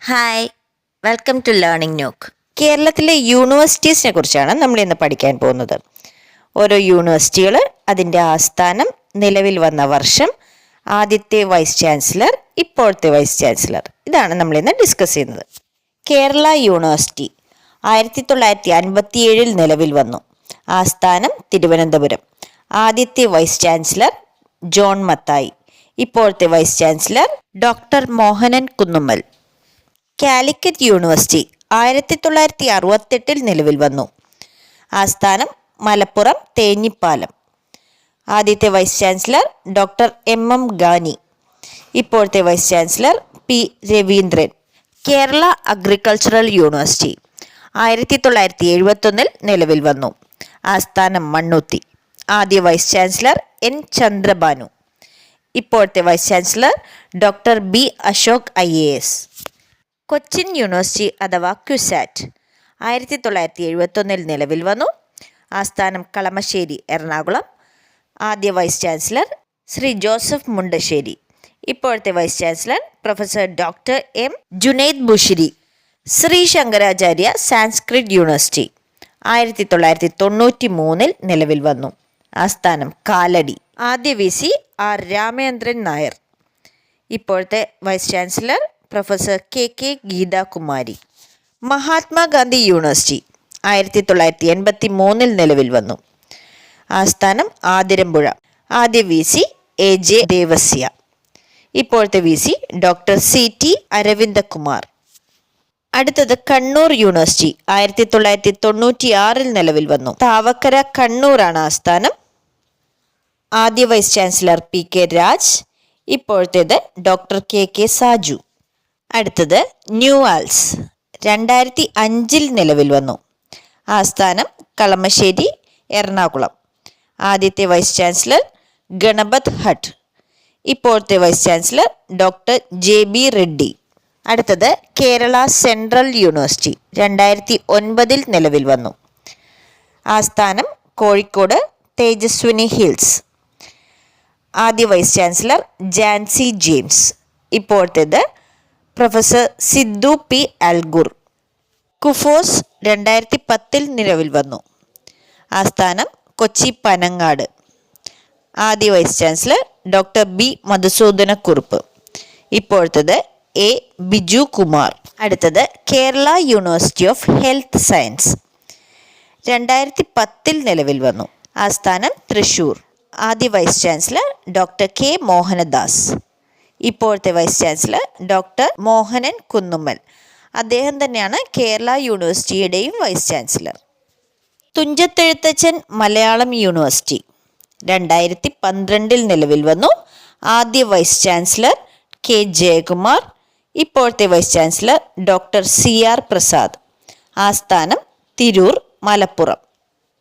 Hi, welcome to learning നോക്ക്. കേരളത്തിലെ യൂണിവേഴ്സിറ്റീസിനെ കുറിച്ചാണ് നമ്മൾ ഇന്ന് പഠിക്കാൻ പോകുന്നത്. ഓരോ യൂണിവേഴ്സിറ്റികൾ, അതിൻ്റെ ആസ്ഥാനം, നിലവിൽ വന്ന വർഷം, ആദ്യത്തെ വൈസ് ചാൻസലർ, ഇപ്പോഴത്തെ വൈസ് ചാൻസലർ, ഇതാണ് നമ്മൾ ഇന്ന് ഡിസ്കസ് ചെയ്യുന്നത്. കേരള യൂണിവേഴ്സിറ്റി 1957 നിലവിൽ വന്നു. ആസ്ഥാനം തിരുവനന്തപുരം. ആദ്യത്തെ വൈസ് ചാൻസലർ ജോൺ മത്തായി. ഇപ്പോഴത്തെ vice chancellor doctor Mohanan Kunnummal. Calicut university 1968 നിലവിൽ വന്നു. ആസ്ഥാനം മലപ്പുറം തേഞ്ഞിപ്പാലം. ആദ്യത്തെ vice chancellor doctor M Gani. ഇപ്പോഴത്തെ vice chancellor P Raveendran. Kerala agricultural university 1971 നിലവിൽ വന്നു. ആസ്ഥാനം മണ്ണുത്തി. ആദ്യ വൈസ് ചാൻസലർ എൻ ചന്ദ്രബാനു. ഇപ്പോഴത്തെ vice chancellor doctor B Ashok IAS. Cochin university അഥവാ ക്യുസാറ്റ് 1971 നിലവിൽ വന്നു. ആസ്ഥാനം കളമശ്ശേരി, എറണാകുളം. ആദ്യ vice chancellor Shri Joseph Mundassery. ഇപ്പോഴത്തെ vice chancellor professor doctor M Junaid Bushiri. Shri Shankaracharya Sanskrit university 1993 നിലവിൽ വന്നു. ആസ്ഥാനം കാലടി. ആദ്യ VC ആർ രാമചന്ദ്രൻ നായർ. ഇപ്പോഴത്തെ vice chancellor professor KK Geethakumari. Mahatma Gandhi university 1983 നിലവിൽ വന്നു. ആസ്ഥാനം ആതിരമ്പുഴ. ആദ്യ VC AJ ദേവസ്യ. ഇപ്പോഴത്തെ VC ഡോക്ടർ CT അരവിന്ദകുമാർ. അടുത്തത് കണ്ണൂർ യൂണിവേഴ്സിറ്റി 1996 നിലവിൽ വന്നു. താവക്കര കണ്ണൂരാണ് ആസ്ഥാനം. ആദ്യ വൈസ് ചാൻസലർ PK രാജ്. ഇപ്പോഴത്തേത് ഡോക്ടർ KK സാജു. അടുത്തത് ന്യൂആൽസ് 2005 നിലവിൽ വന്നു. ആസ്ഥാനം കളമശ്ശേരി, എറണാകുളം. ആദ്യത്തെ വൈസ് ചാൻസലർ ഗണപത് ഭട്ട്. ഇപ്പോഴത്തെ vice chancellor doctor JB Reddy. അടുത്തത് കേരള സെൻട്രൽ യൂണിവേഴ്സിറ്റി 2009 നിലവിൽ വന്നു. ആസ്ഥാനം കോഴിക്കോട് തേജസ്വിനി ഹിൽസ്. ആദ്യ വൈസ് ചാൻസലർ ജാൻസി ജെയിംസ്. ഇപ്പോഴത്തേത് professor Siddhu P Algur. KUFOS 2010 നിലവിൽ വന്നു. ആസ്ഥാനം കൊച്ചി പനങ്ങാട്. ആദ്യ vice chancellor doctor B Madhusoodanakurup. ഇപ്പോഴത്തേത് A ബിജു കുമാർ. അടുത്തത് Kerala university of health science 2010 നിലവിൽ വന്നു. ആസ്ഥാനം തൃശൂർ. ആദ്യ vice chancellor doctor K Mohanadas. ഇപ്പോഴത്തെ vice chancellor doctor Mohanan Kunnummal. അദ്ദേഹം തന്നെയാണ് കേരള യൂണിവേഴ്സിറ്റിയുടെയും vice chancellor. Thunchath Ezhuthachan Malayalam university 2012 നിലവിൽ വന്നു. ആദ്യ വൈസ് ചാൻസലർ K ജയകുമാർ. ഇപ്പോഴത്തെ vice chancellor doctor CR Prasad. ആസ്ഥാനം Tirur, Malappuram.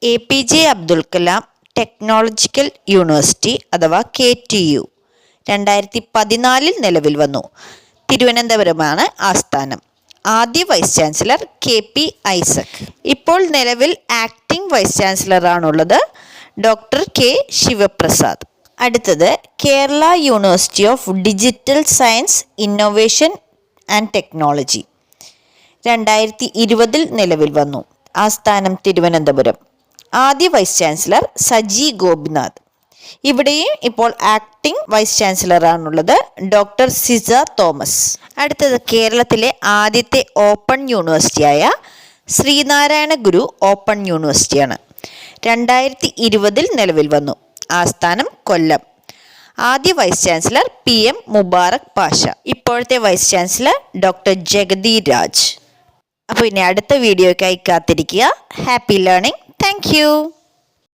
APJ Abdul Kalam technological university അഥവാ KTU 2014 നിലവിൽ വന്നു. തിരുവനന്തപുരമാണ് ആസ്ഥാനം. ആദ്യ വൈസ് ചാൻസലർ KP ഐസക്. ഇപ്പോൾ നിലവിൽ ആക്ടിംഗ് വൈസ് ചാൻസലറാണുള്ളത് ഡോക്ടർ K ശിവപ്രസാദ്. അടുത്തത് Kerala university of digital science, innovation and technology 2020 നിലവിൽ വന്നു. ആസ്ഥാനം തിരുവനന്തപുരം. ആദ്യ വൈസ് ചാൻസലർ സജി ഗോപിനാഥ്. ഇവിടെയും ഇപ്പോൾ ആക്ടിംഗ് വൈസ് ചാൻസലറാണുള്ളത് ഡോക്ടർ സിസ തോമസ്. അടുത്തത് കേരളത്തിലെ ആദ്യത്തെ ഓപ്പൺ യൂണിവേഴ്സിറ്റിയായ ശ്രീനാരായണ ഗുരു ഓപ്പൺ യൂണിവേഴ്സിറ്റിയാണ്. 2020 നിലവിൽ വന്നു. ആസ്ഥാനം കൊല്ലം. ആദ്യ vice chancellor PM Mubarak Pasha. ഇപ്പോഴത്തെ vice chancellor doctor Jagathi Raj. അപ്പോൾ ഇനി അടുത്ത വീഡിയോയ്ക്കായി കാത്തിരിക്കുക. Happy learning. താങ്ക്